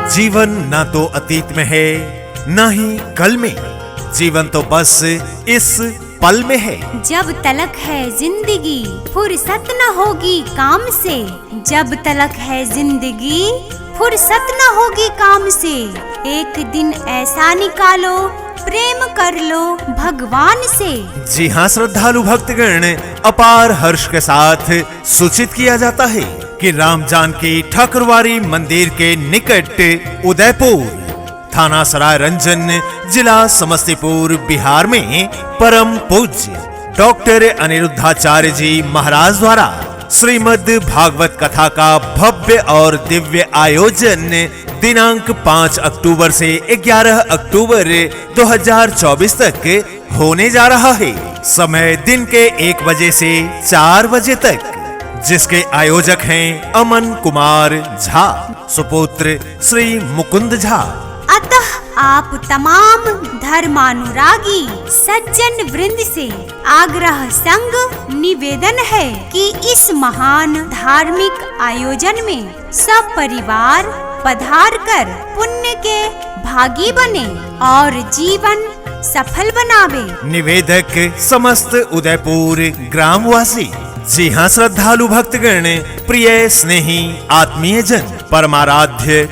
जीवन ना तो अतीत में है ना ही कल में, जीवन तो बस इस पल में है। जब तलक है जिंदगी फुर्सत न होगी काम से, जब तलक है जिंदगी फुर्सत न होगी काम से। एक दिन ऐसा निकालो प्रेम कर लो भगवान से। जी हाँ श्रद्धालु भक्तगण, अपार हर्ष के साथ सूचित किया जाता है कि राम जानकी ठाकुरवारी मंदिर के निकट उदयपुर, थाना सराय रंजन, जिला समस्तीपुर, बिहार में परम पूज्य डॉक्टर अनिरुद्धाचार्य जी महाराज द्वारा श्रीमद् भागवत कथा का भव्य और दिव्य आयोजन दिनांक 5 अक्टूबर से 11 अक्टूबर 2024 तक होने जा रहा है। समय दिन के 1 बजे से 4 बजे तक, जिसके आयोजक हैं अमन कुमार झा, सुपुत्र श्री मुकुंद झा। अतः आप तमाम धर्मानुरागी सज्जन वृंद से आग्रह संग निवेदन है कि इस महान धार्मिक आयोजन में सब परिवार पधार कर पुण्य के भागी बने और जीवन सफल बनावे। निवेदक समस्त उदयपुर ग्रामवासी। जी हाँ श्रद्धालु भक्तगण, प्रिय स्नेही आत्मीय जन, परमाराध्य